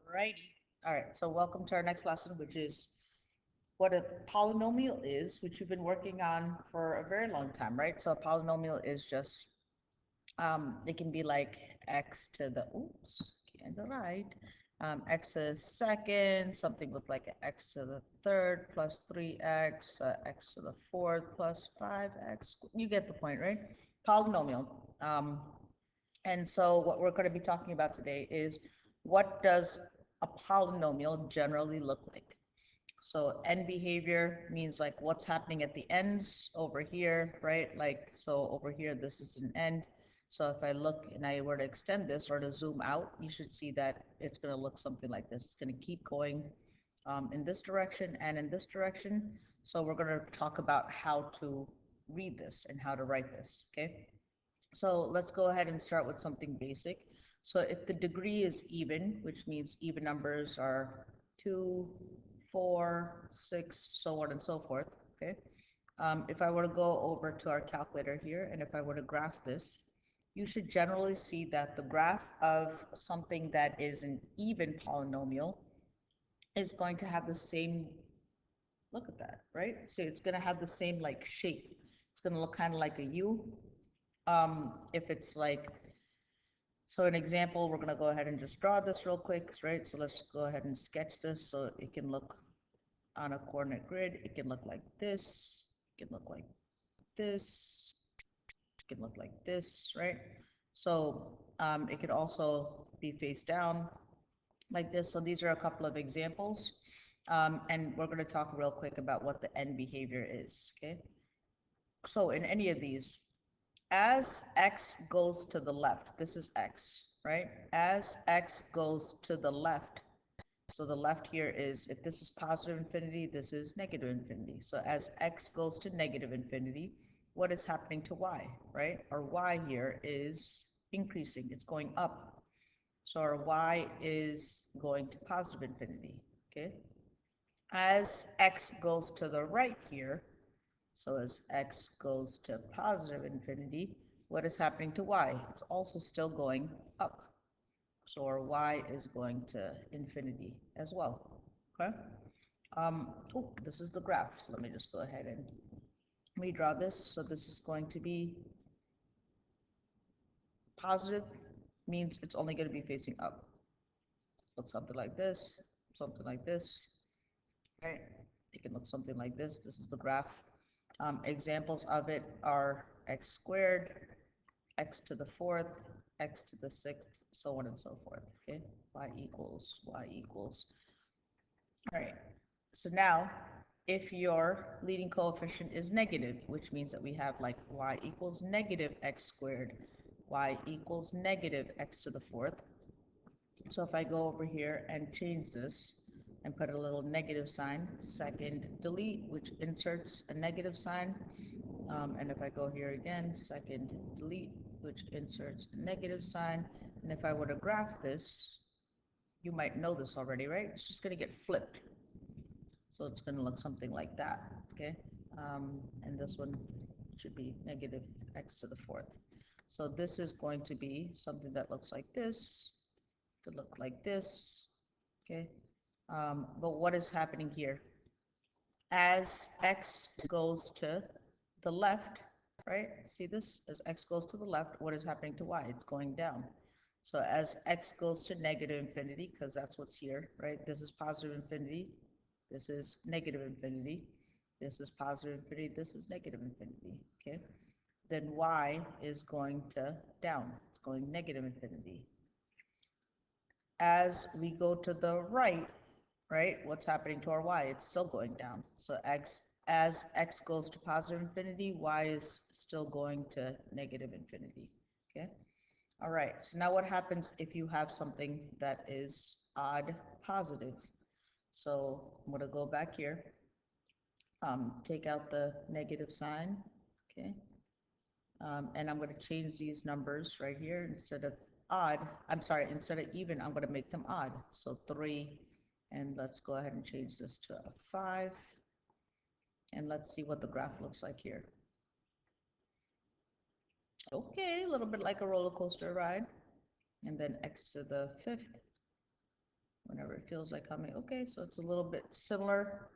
Alrighty. All right, so welcome to our next lesson, which is what a polynomial is, which you've been working on for a very long time, right? So a polynomial is just, it can be like x to the, oops, can't go right, x to the second, something with like x to the third plus 3x, x to the fourth plus 5x. You get the point, right? Polynomial. And so what we're going to be talking about today is what does a polynomial generally look like? So end behavior means like what's happening at the ends over here, right? Like, so over here, this is an end. So if I look and I were to extend this or to zoom out, you should see that it's going to look something like this. It's going to keep going in this direction and in this direction. So we're going to talk about how to read this and how to write this, okay? So let's go ahead and start with something basic. So if the degree is even, which means even numbers are 2, 4, 6, so on and so forth, okay? If I were to go over to our calculator here, and if I were to graph this, you should generally see that the graph of something that is an even polynomial is going to have the same, look at that, right? So it's going to have the same like shape. It's going to look kind of like a U. If it's like, so an example, we're going to go ahead and just draw this real quick, right? So let's go ahead and sketch this so it can look on a coordinate grid. It can look like this, it can look like this, it can look like this, right? So it could also be face down like this. So these are a couple of examples. And we're going to talk real quick about what the end behavior is, okay? So in any of these, as x goes to the left, this is x, right? As x goes to the left, so the left here is, if this is positive infinity, this is negative infinity. So as x goes to negative infinity, what is happening to y, right? Our y here is increasing, it's going up. So our y is going to positive infinity, okay? As x goes to the right here, so as x goes to positive infinity, what is happening to y? It's also still going up. So our y is going to infinity as well, okay? Oh, this is the graph. So let me just go ahead and redraw this. So this is going to be positive, means it's only going to be facing up. Look something like this, right? It can look something like this. This is the graph. Examples of it are x squared, x to the fourth, x to the sixth, so on and so forth, okay? Y equals, y equals. All right, so now if your leading coefficient is negative, which means that we have like y equals negative x squared, y equals negative x to the fourth. So if I go over here and change this and put a little negative sign, second delete, which inserts a negative sign, and if I go here again, second delete, which inserts a negative sign, and if I were to graph this, you might know this already, right? It's just going to get flipped. So it's going to look something like that, okay? And this one should be negative x to the fourth. So this is going to be something that looks like this, to look like this, okay? But what is happening here? As x goes to the left, right? See this? As x goes to the left, what is happening to y? It's going down. So as x goes to negative infinity, because that's what's here, right? This is positive infinity. This is negative infinity. This is positive infinity. This is negative infinity, okay? Then y is going to down. It's going negative infinity. As we go to the right, what's happening to our y? It's still going down. So as x goes to positive infinity, y is still going to negative infinity, okay? All right, so now what happens if you have something that is odd positive? So I'm going to go back here, take out the negative sign, okay? And I'm going to change these numbers right here. Instead of odd, I'm sorry, instead of even, I'm going to make them odd. So 3, and let's go ahead and change this to a 5. And let's see what the graph looks like here. Okay, a little bit like a roller coaster ride. And then x to the fifth, whenever it feels like coming. Okay, so it's a little bit similar,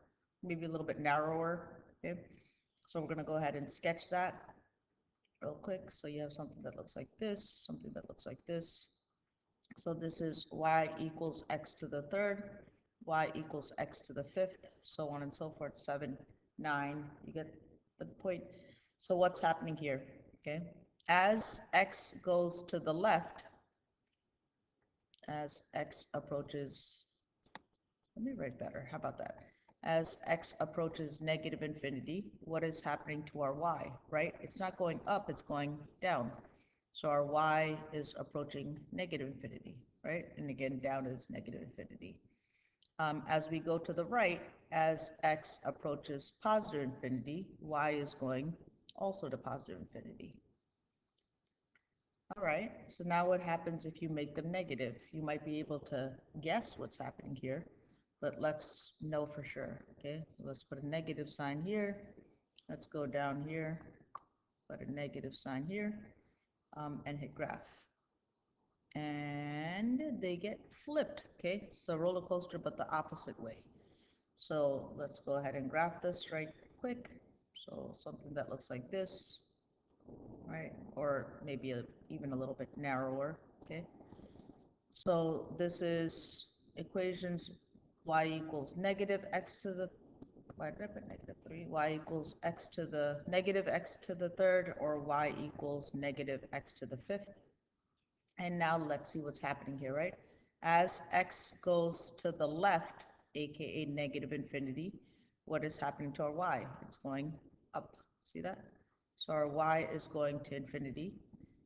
maybe a little bit narrower. Okay, so we're gonna go ahead and sketch that real quick. So you have something that looks like this, something that looks like this. So this is y equals x to the third, y equals x to the fifth, so on and so forth, 7, 9, you get the point. So what's happening here, okay? As x goes to the left, as x approaches, let me write better, how about that? As x approaches negative infinity, what is happening to our y, right? It's not going up, it's going down. So our y is approaching negative infinity, right? And again, down is negative infinity. As we go to the right, as x approaches positive infinity, y is going also to positive infinity. All right, so now what happens if you make them negative? You might be able to guess what's happening here, but let's know for sure, okay? So let's put a negative sign here. Let's go down here, put a negative sign here, and hit graph. And they get flipped, okay? It's a roller coaster, but the opposite way. So let's go ahead and graph this right quick. So something that looks like this, right? Or maybe even a little bit narrower, okay? So this is equations y equals negative x to the, why did I put negative 3? Y equals x to the negative x to the third, or y equals negative x to the fifth. And now let's see what's happening here, right? As x goes to the left, aka negative infinity, what is happening to our y? It's going up. See that? So our y is going to infinity.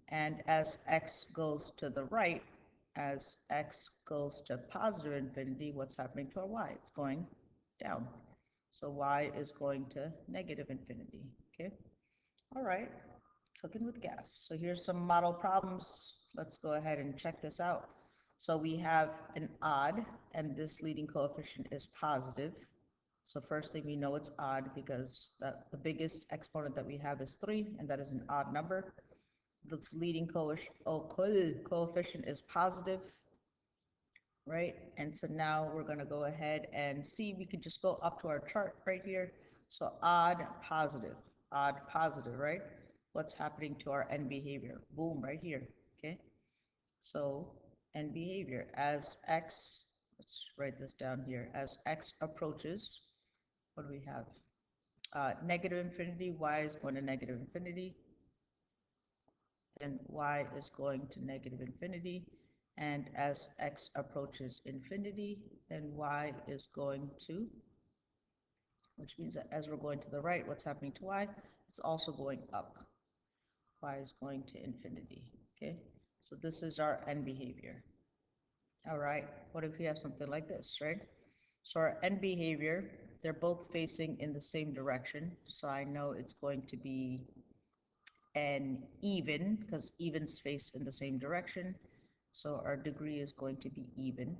And as x goes to the right, as x goes to positive infinity, what's happening to our y? It's going down. So y is going to negative infinity, okay? All right, cooking with gas. So here's some model problems. Let's go ahead and check this out. So we have an odd, and this leading coefficient is positive. So first thing, we know it's odd because the biggest exponent that we have is 3, and that is an odd number. This leading coefficient is positive, right? And so now we're going to go ahead and see, we could just go up to our chart right here. So odd, positive, right? What's happening to our end behavior? Boom, right here, okay? So end behavior, as x, let's write this down here, as x approaches, what do we have? Negative infinity, y is going to negative infinity, then y is going to negative infinity, and as x approaches infinity, then y is going to, which means that as we're going to the right, what's happening to y? It's also going up. Y is going to infinity, okay? So this is our end behavior. All right, what if we have something like this, right? So our end behavior, they're both facing in the same direction, so I know it's going to be an even, because evens face in the same direction. So our degree is going to be even.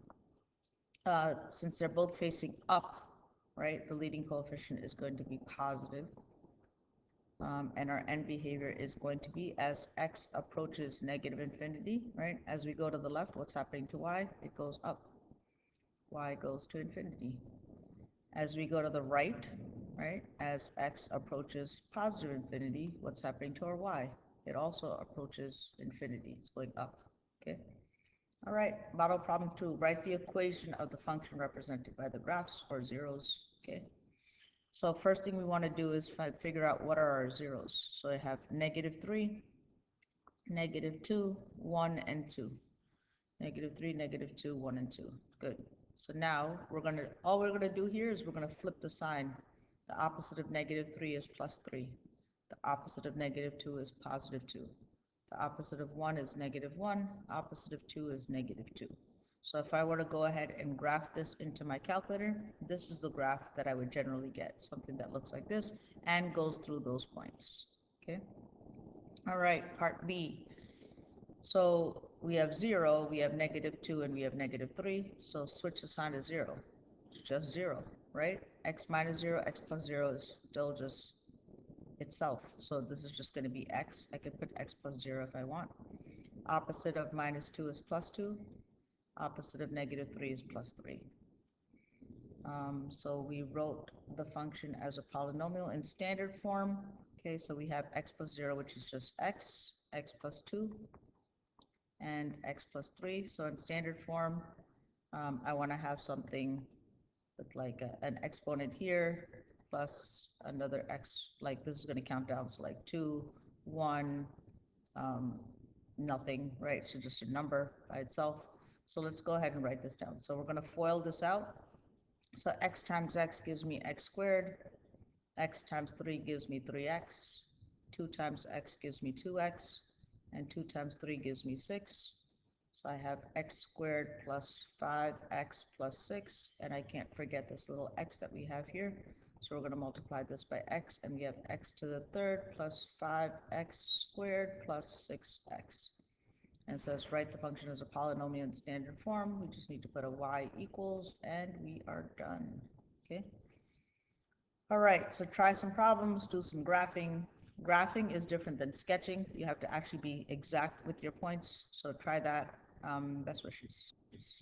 Since they're both facing up, right, the leading coefficient is going to be positive. And our end behavior is going to be as x approaches negative infinity, right? As we go to the left, what's happening to y? It goes up. Y goes to infinity. As we go to the right, right, as x approaches positive infinity, what's happening to our y? It also approaches infinity. It's going up, okay? All right, model problem 2. Write the equation of the function represented by the graphs or zeros, okay? So first thing we want to do is figure out what are our zeros. So I have -3, -2, 1, and 2. -3, -2, 1, and 2. Good. So now all we're gonna do here is we're gonna flip the sign. The opposite of -3 is +3. The opposite of -2 is +2. The opposite of 1 is -1. Opposite of 2 is -2. So if I were to go ahead and graph this into my calculator, this is the graph that I would generally get, something that looks like this and goes through those points, okay? All right, part B. So we have 0, we have -2, and we have -3. So switch the sign to 0. It's just 0, right? X minus 0, x plus 0 is still just itself. So this is just going to be x. I can put x plus 0 if I want. Opposite of -2 is +2. Opposite of negative 3 is plus 3. So we wrote the function as a polynomial in standard form. Okay, so we have x plus 0, which is just x plus 2, and x plus 3. So in standard form, I want to have something with like an exponent here plus another x, like this is going to count down, so like 2, 1, nothing, right? So just a number by itself. So let's go ahead and write this down. So we're going to FOIL this out. So x times x gives me x squared, x times 3 gives me 3x, 2 times x gives me 2x, and 2 times 3 gives me 6. So I have x squared plus 5x plus 6, and I can't forget this little x that we have here. So we're going to multiply this by x, and we have x to the third plus 5x squared plus 6x. And it says write the function as a polynomial in standard form. We just need to put a y equals, and we are done. Okay. All right, so try some problems, do some graphing. Graphing is different than sketching. You have to actually be exact with your points. So try that. Best wishes.